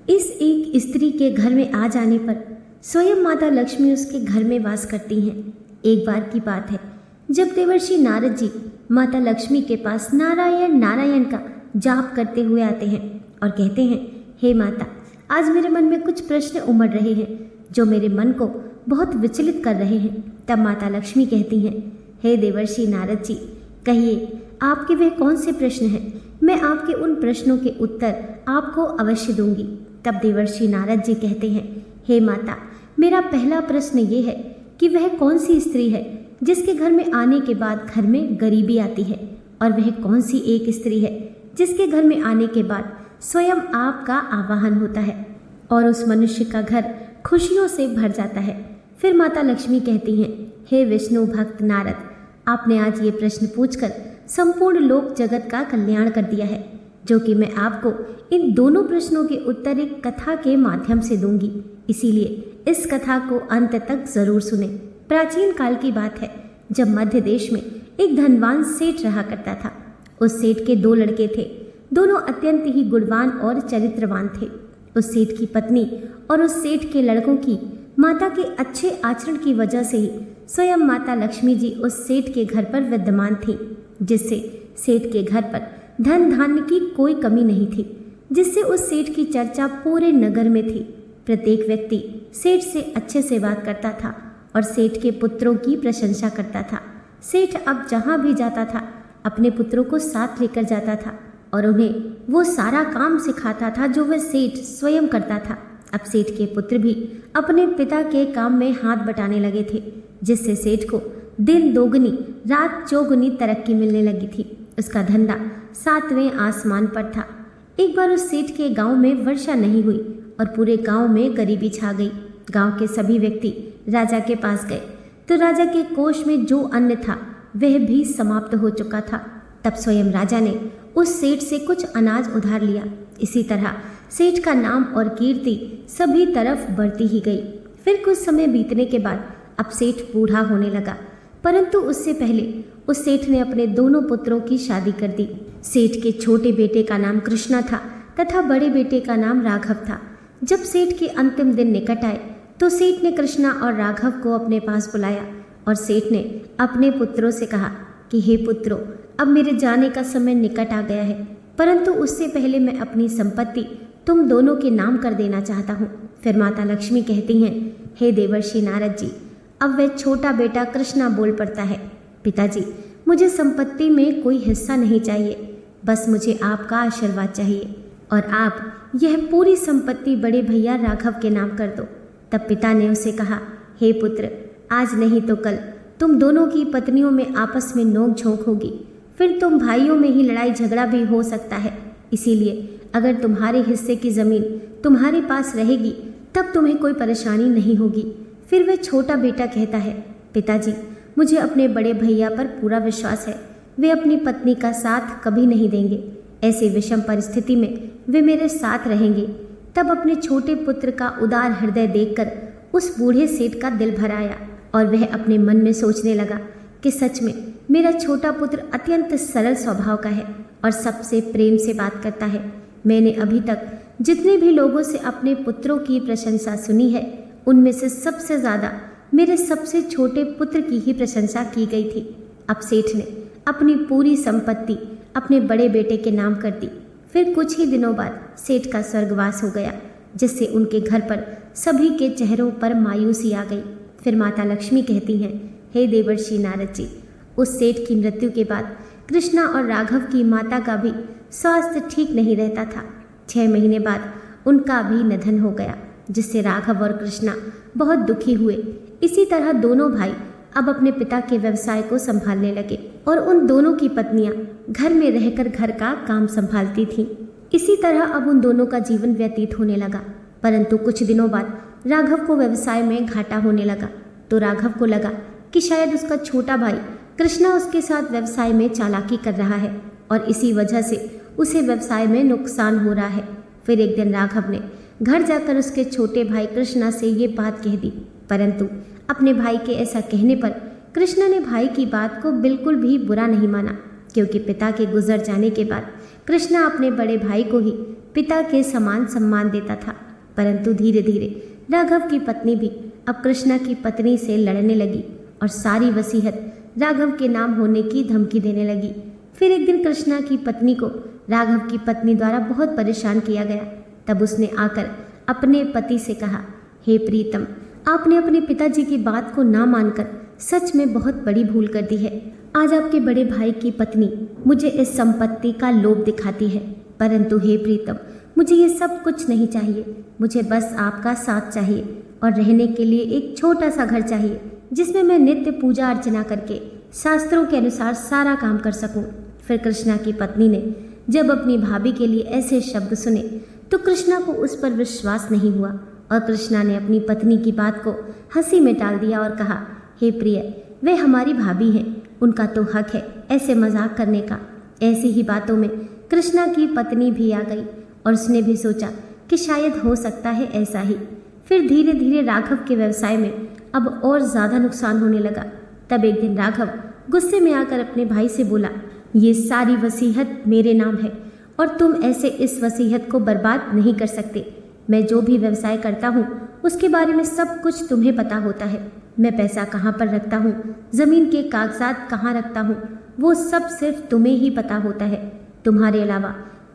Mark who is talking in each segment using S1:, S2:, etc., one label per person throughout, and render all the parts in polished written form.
S1: इस एक स्त्री के घर में आ जाने पर स्वयं माता लक्ष्मी उसके घर में वास करती हैं। एक बार की बात है जब देवर्षि नारद जी माता लक्ष्मी के पास नारायण नारायण का जाप करते हुए आते हैं और कहते हैं, हे माता, आज मेरे मन में कुछ प्रश्न उमड़ रहे हैं जो मेरे मन को बहुत विचलित कर रहे हैं। तब माता लक्ष्मी कहती हैं, हे देवर्षि नारद जी, कहिए आपके वह कौन से प्रश्न हैं? मैं आपके उन प्रश्नों के उत्तर आपको अवश्य दूंगी। तब देवर्षि नारद जी कहते हैं, हे माता, मेरा पहला प्रश्न ये है कि वह कौन सी स्त्री है जिसके घर में आने के बाद घर में गरीबी आती है, और वह कौन सी एक स्त्री है जिसके घर में आने के बाद स्वयं आपका आवाहन होता है और उस मनुष्य का घर खुशियों से भर जाता है। फिर माता लक्ष्मी कहती हैं, हे विष्णु भक्त नारद, आपने आज ये प्रश्न पूछकर संपूर्ण लोक जगत का कल्याण कर दिया है, जो कि मैं आपको इन दोनों प्रश्नों के उत्तर एक कथा के माध्यम से दूंगी। इसीलिए इस कथा को अंत तक जरूर सुने। प्राचीन काल की बात है जब मध्य देश में एक धनवान सेठ रहा करता था। उस सेठ के 2 लड़के थे, दोनों अत्यंत ही गुणवान और चरित्रवान थे। उस सेठ की पत्नी और उस सेठ के लड़कों की माता के अच्छे आचरण की वजह से ही स्वयं माता लक्ष्मी जी उस सेठ के घर पर विद्यमान थी, जिससे सेठ के घर पर धन धान्य की कोई कमी नहीं थी, जिससे उस सेठ की चर्चा पूरे नगर में थी। प्रत्येक व्यक्ति सेठ से अच्छे से बात करता था और सेठ के पुत्रों की प्रशंसा करता था। सेठ अब जहाँ भी जाता था अपने पुत्रों को साथ लेकर जाता था और उन्हें वो सारा काम सिखाता था जो वह सेठ स्वयं करता था। अब सेठ के पुत्र भी अपने पिता के काम में हाथ बटाने लगे थे, जिससे सेठ को दिन दोगुनी रात चौगुनी तरक्की मिलने लगी थी। उसका धंधा 7वें आसमान पर था। एक बार उस सेठ के गांव में वर्षा नहीं हुई और पूरे गांव में गरीबी छा गई। गांव के सभी व्यक्ति राजा के पास गए तो राजा के कोष में जो अन्न था वह भी समाप्त हो चुका था। तब स्वयं राजा ने उस सेठ से कुछ अनाज उधार लिया। इसी तरह सेठ का नाम और कीर्ति सभी तरफ बढ़ती ही गई। फिर कुछ समय बीतने के बाद अब सेठ बूढ़ा होने लगा, परंतु उससे पहले उस सेठ ने अपने दोनों पुत्रों की शादी कर दी। सेठ के छोटे बेटे का नाम कृष्णा था तथा बड़े बेटे का नाम राघव था। जब सेठ के अंतिम दिन निकट आए तो सेठ ने कृष्णा और राघव को अपने पास बुलाया और सेठ ने अपने पुत्रों से कहा कि हे पुत्रों, अब मेरे जाने का समय निकट आ गया है, परंतु उससे पहले मैं अपनी संपत्ति तुम दोनों के नाम कर देना चाहता हूँ। फिर माता लक्ष्मी कहती हैं, हे देवर्षि नारद जी, अब वह छोटा बेटा कृष्णा बोल पड़ता है, पिताजी, मुझे संपत्ति में कोई हिस्सा नहीं चाहिए, बस मुझे आपका आशीर्वाद चाहिए और आप यह पूरी संपत्ति बड़े भैया राघव के नाम कर दो। तब पिता ने उसे कहा, हे पुत्र, आज नहीं तो कल तुम दोनों की पत्नियों में आपस में नोक झोंक होगी, फिर तुम भाइयों में ही लड़ाई झगड़ा भी हो सकता है। इसीलिए अगर तुम्हारे हिस्से की जमीन तुम्हारे पास रहेगी तब तुम्हें कोई परेशानी नहीं होगी। फिर वह छोटा बेटा कहता है, पिताजी, मुझे अपने बड़े भैया पर पूरा विश्वास है, वे अपनी पत्नी का साथ कभी नहीं देंगे। ऐसे विषम परिस्थिति में वे मेरे साथ रहेंगे। तब अपने छोटे पुत्र का उदार हृदय देखकर उस बूढ़े सेठ का दिल भर आया और वह अपने मन में सोचने लगा कि सच में मेरा छोटा पुत्र अत्यंत सरल स्वभाव का है और सबसे प्रेम से बात करता है। मैंने अभी तक जितने भी लोगों से अपने पुत्रों की प्रशंसा सुनी है, उनमें से सबसे ज़्यादा मेरे सबसे छोटे पुत्र की ही प्रशंसा की गई थी। अब सेठ ने अपनी पूरी संपत्ति अपने बड़े बेटे के नाम कर दी। फिर कुछ ही दिनों बाद सेठ का स्वर्गवास हो गया, जिससे उनके घर पर सभी के चेहरों पर मायूसी आ गई। फिर माता लक्ष्मी कहती हैं, हे देवर्षि नारद जी, उस सेठ की मृत्यु के बाद कृष्णा और राघव की माता का भी स्वास्थ्य ठीक नहीं रहता था। 6 महीने बाद उनका भी निधन हो गया, जिससे राघव और कृष्णा बहुत दुखी हुए। इसी तरह दोनों भाई अब अपने पिता के व्यवसाय को संभालने लगे और उन दोनों की पत्नियां घर में रहकर घर का काम संभालती थीं। इसी तरह अब उन दोनों का जीवन व्यतीत होने लगा। परंतु कुछ दिनों बाद राघव को व्यवसाय में घाटा होने लगा, तो राघव को लगा कि शायद उसका छोटा भाई कृष्णा उसके साथ व्यवसाय में चालाकी कर रहा है और इसी वजह से उसे व्यवसाय में नुकसान हो रहा है। फिर एक दिन राघव ने घर जाकर उसके छोटे भाई कृष्णा से ये बात कह दी, परंतु अपने भाई के ऐसा कहने पर कृष्णा ने भाई की बात को बिल्कुल भी बुरा नहीं माना, क्योंकि पिता के गुजर जाने के बाद कृष्णा अपने बड़े भाई को ही पिता के समान सम्मान देता था। परंतु धीरे धीरे राघव की पत्नी भी अब कृष्णा की पत्नी से लड़ने लगी और सारी वसीयत राघव के नाम होने की धमकी देने लगी। फिर एक दिन कृष्णा की पत्नी को राघव की पत्नी द्वारा बहुत परेशान किया गया। तब उसने आकर अपने पति से कहा, हे प्रीतम, आपने अपने पिताजी की बात को ना मानकर सच में बहुत बड़ी भूल कर दी है। आज आपके बड़े भाई की पत्नी मुझे इस संपत्ति का लोभ दिखाती है, परंतु हे प्रीतम, मुझे ये सब कुछ नहीं चाहिए। मुझे बस आपका साथ चाहिए और रहने के लिए एक छोटा सा घर चाहिए जिसमें मैं नित्य पूजा अर्चना करके शास्त्रों के अनुसार सारा काम कर सकूं। फिर कृष्णा की पत्नी ने जब अपनी भाभी के लिए ऐसे शब्द सुने तो कृष्णा को उस पर विश्वास नहीं हुआ और कृष्णा ने अपनी पत्नी की बात को हंसी में टाल दिया और कहा, हे प्रिय, वे हमारी भाभी हैं, उनका तो हक है ऐसे मजाक करने का। ऐसी ही बातों में कृष्णा की पत्नी भी आ गई और उसने भी सोचा कि शायद हो सकता है ऐसा ही। फिर धीरे धीरे राघव के व्यवसाय में अब और ज़्यादा नुकसान होने लगा। तब एक दिन राघव गुस्से में आकर अपने भाई से बोला, ये सारी वसीयत मेरे नाम है और तुम ऐसे इस वसीयत को बर्बाद नहीं कर सकते। मैं जो भी व्यवसाय करता हूँ उसके बारे में सब कुछ तुम्हें पता होता है। मैं पैसा कहाँ पर रखता हूँ, ज़मीन के कागजात कहाँ रखता हूँ, वो सब सिर्फ तुम्हें ही पता होता है। तुम्हारे अलावा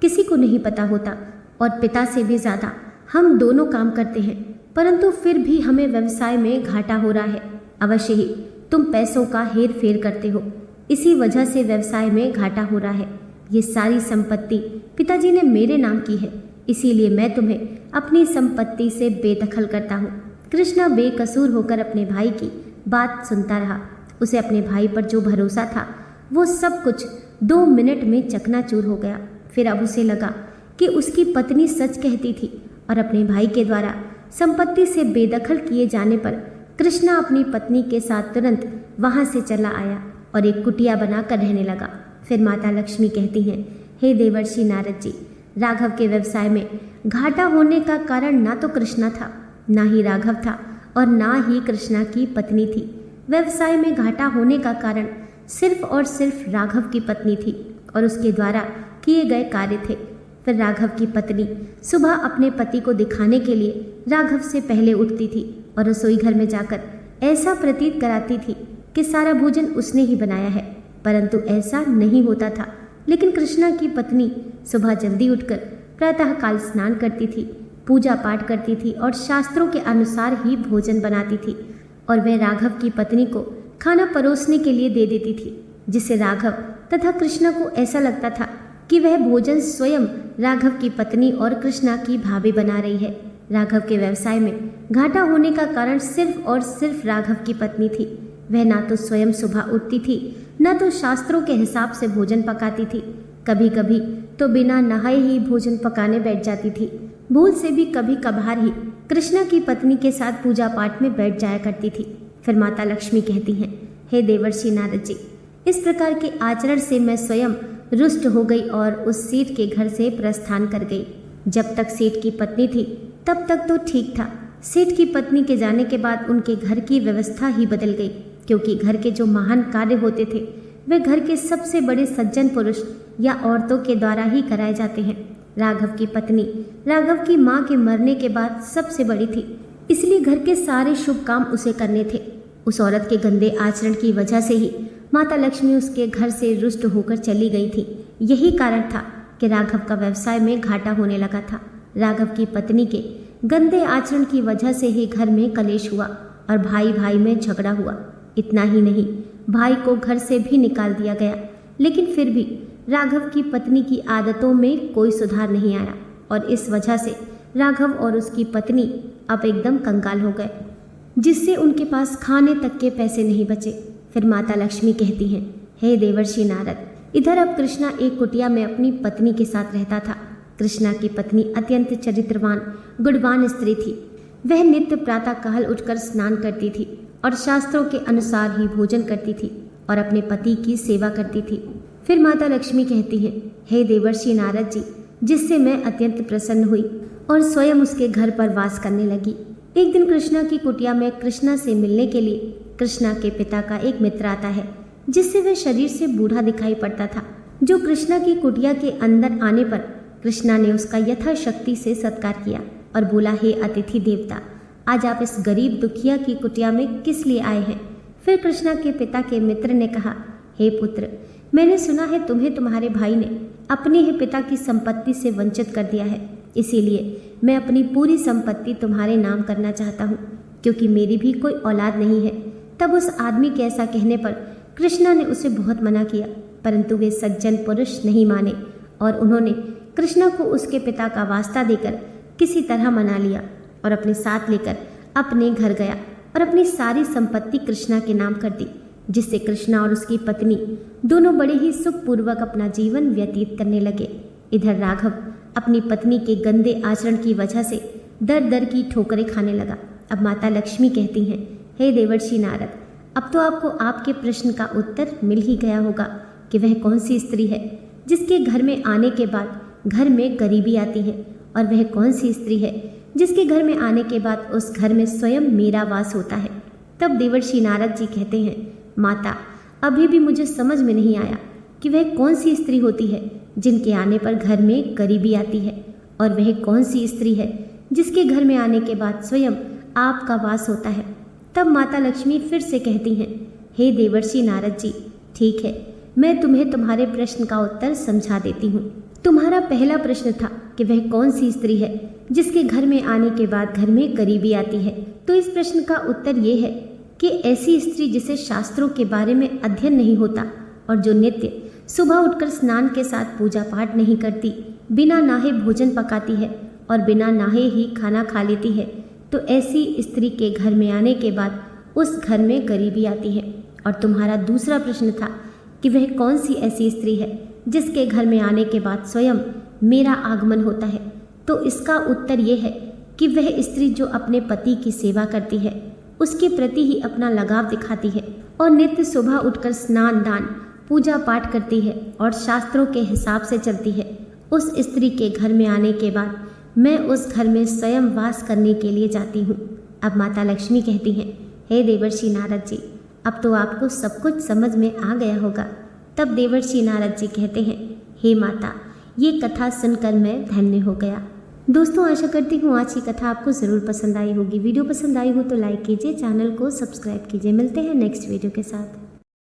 S1: किसी को नहीं पता होता और पिता से भी ज़्यादा हम दोनों काम करते हैं, परंतु फिर भी हमें व्यवसाय में घाटा हो रहा है। अवश्य ही तुम पैसों का हेर फेर करते हो, इसी वजह से व्यवसाय में घाटा हो रहा है। ये सारी संपत्ति पिताजी ने मेरे नाम की है, इसीलिए मैं तुम्हें अपनी संपत्ति से बेदखल करता हूँ। कृष्णा बेकसूर होकर अपने भाई की बात सुनता रहा। उसे अपने भाई पर जो भरोसा था वो सब कुछ 2 मिनट में चकनाचूर हो गया। फिर अब उसे लगा कि उसकी पत्नी सच कहती थी और अपने भाई के द्वारा संपत्ति से बेदखल किए जाने पर कृष्णा अपनी पत्नी के साथ तुरंत वहां से चला आया और एक कुटिया बनाकर रहने लगा। फिर माता लक्ष्मी कहती हैं, हे देवर्षि नारद जी, राघव के व्यवसाय में घाटा होने का कारण ना तो कृष्णा था, ना ही राघव था और ना ही कृष्णा की पत्नी थी। व्यवसाय में घाटा होने का कारण सिर्फ और सिर्फ राघव की पत्नी थी और उसके द्वारा किए गए कार्य थे। फिर राघव की पत्नी सुबह अपने पति को दिखाने के लिए राघव से पहले उठती थी और रसोई घर में जाकर ऐसा प्रतीत कराती थी कि सारा भोजन उसने ही बनाया है, परंतु ऐसा नहीं होता था। लेकिन कृष्णा की पत्नी सुबह जल्दी उठकर प्रातःकाल स्नान करती थी, पूजा पाठ करती थी और शास्त्रों के अनुसार ही भोजन बनाती थी और वह राघव की पत्नी को खाना परोसने के लिए दे देती थी, जिससे राघव तथा कृष्णा को ऐसा लगता था कि वह भोजन स्वयं राघव की पत्नी और कृष्णा की भाभी बना रही है। राघव के व्यवसाय में घाटा होने का कारण सिर्फ और सिर्फ राघव की पत्नी थी। वह ना तो स्वयं सुबह उठती थी, न तो शास्त्रों के हिसाब से भोजन पकाती थी। कभी कभी तो बिना नहाए ही भोजन पकाने बैठ जाती थी। भूल से भी कभी कभार ही कृष्णा की पत्नी के साथ पूजा पाठ में बैठ जाया करती थी। फिर माता लक्ष्मी कहती हैं, हे देवर्षि नारद जी, इस प्रकार के आचरण से मैं स्वयं रुष्ट हो गई और उस सेठ के घर से प्रस्थान कर गई। जब तक सेठ की पत्नी थी तब तक तो ठीक था। सेठ की पत्नी के जाने के बाद उनके घर की व्यवस्था ही बदल गई, क्योंकि घर के जो महान कार्य होते थे वे घर के सबसे बड़े सज्जन पुरुष या औरतों के द्वारा ही कराए जाते हैं। राघव की पत्नी राघव की माँ के मरने के बाद सबसे बड़ी थी, इसलिए घर के सारे शुभ काम उसे करने थे। उस औरत के गंदे आचरण की वजह से ही माता लक्ष्मी उसके घर से रुष्ट होकर चली गई थी। यही कारण था कि राघव का व्यवसाय में घाटा होने लगा था। राघव की पत्नी के गंदे आचरण की वजह से ही घर में कलेश हुआ और भाई भाई में झगड़ा हुआ। इतना ही नहीं, भाई को घर से भी निकाल दिया गया। लेकिन फिर भी राघव की पत्नी की आदतों में कोई सुधार नहीं आया और इस वजह से राघव और उसकी पत्नी अब एकदम कंगाल हो गए, जिससे उनके पास खाने तक के पैसे नहीं बचे। फिर माता लक्ष्मी कहती हैं, हे देवर्षि नारद, इधर अब कृष्णा एक कुटिया में अपनी पत्नी के साथ रहता था। कृष्णा की पत्नी अत्यंत चरित्रवान गुणवान स्त्री थी। वह नित्य प्रातः काल उठकर स्नान करती थी और शास्त्रों के अनुसार ही भोजन करती थी और अपने पति की सेवा करती थी। फिर माता लक्ष्मी कहती हैं, हे देवर्षि नारद जी, जिससे मैं अत्यंत प्रसन्न हुई और स्वयं उसके घर पर वास करने लगी। एक दिन कृष्णा की कुटिया में कृष्णा से मिलने के लिए कृष्णा के पिता का एक मित्र आता है, जिससे वह शरीर से बूढ़ा दिखाई पड़ता था, जो कृष्णा की कुटिया के अंदर आने पर कृष्णा ने उसका यथाशक्ति से सत्कार किया और बोला, हे अतिथि देवता, आज आप इस गरीब दुखिया की कुटिया में किस लिए आए हैं? फिर कृष्णा के पिता के मित्र ने कहा, हे पुत्र, मैंने सुना है तुम्हें तुम्हारे भाई ने अपने ही पिता की संपत्ति से वंचित कर दिया है, इसीलिए मैं अपनी पूरी संपत्ति तुम्हारे नाम करना चाहता हूँ, क्योंकि मेरी भी कोई औलाद नहीं है। तब उस आदमी के ऐसा कहने पर कृष्णा ने उसे बहुत मना किया, परंतु वे सज्जन पुरुष नहीं माने और उन्होंने कृष्णा को उसके पिता का वास्ता देकर किसी तरह मना लिया और अपने साथ लेकर अपने घर गया और अपनी सारी संपत्ति कृष्णा के नाम कर दी, जिससे कृष्णा और उसकी पत्नी दोनों बड़े ही सुखपूर्वक अपना जीवन व्यतीत करने लगे। इधर राघव अपनी पत्नी के गंदे आचरण की वजह से दर दर की ठोकरें खाने लगा। अब माता लक्ष्मी कहती हैं, हे देवर्षि नारद, अब तो आपको आपके प्रश्न का उत्तर मिल ही गया होगा कि वह कौन सी स्त्री है जिसके घर में आने के बाद घर में गरीबी आती है, और वह कौन सी स्त्री है जिसके घर में आने के बाद उस घर में स्वयं मेरा वास होता है। तब देवर्षि नारद जी कहते हैं, माता, अभी भी मुझे समझ में नहीं आया कि वह कौन सी स्त्री होती है जिनके आने पर घर में गरीबी आती है, और वह कौन सी स्त्री है जिसके घर में आने के बाद स्वयं आपका वास होता है। तब माता लक्ष्मी फिर से कहती हैं, हे देवर्षि नारद जी, ठीक है, मैं तुम्हें तुम्हारे प्रश्न का उत्तर समझा देती हूँ। तुम्हारा पहला प्रश्न था कि वह कौन सी स्त्री है जिसके घर में आने के बाद घर में गरीबी आती है। तो इस प्रश्न का उत्तर ये है कि ऐसी स्त्री जिसे शास्त्रों के बारे में अध्ययन नहीं होता और जो नित्य सुबह उठकर स्नान के साथ पूजा पाठ नहीं करती, बिना नहाए भोजन पकाती है और बिना नहाए ही खाना खा लेती है, तो ऐसी स्त्री के घर में आने के बाद उस घर में गरीबी आती है। और तुम्हारा दूसरा प्रश्न था कि वह कौन सी ऐसी स्त्री है जिसके घर में आने के बाद स्वयं मेरा आगमन होता है। तो इसका उत्तर ये है कि वह स्त्री जो अपने पति की सेवा करती है, उसके प्रति ही अपना लगाव दिखाती है और नित्य सुबह उठकर स्नान दान पूजा पाठ करती है और शास्त्रों के हिसाब से चलती है, उस स्त्री के घर में आने के बाद मैं उस घर में स्वयं वास करने के लिए जाती हूँ। अब माता लक्ष्मी कहती हैं, हे देवर्षि नारद जी, अब तो आपको सब कुछ समझ में आ गया होगा। तब देवर्षि नारद जी कहते हैं, हे माता, ये कथा सुनकर मैं धन्य हो गया। दोस्तों, आशा करती हूँ आज की कथा आपको ज़रूर पसंद आई होगी। वीडियो पसंद आई हो तो लाइक कीजिए, चैनल को सब्सक्राइब कीजिए। मिलते हैं नेक्स्ट वीडियो के साथ।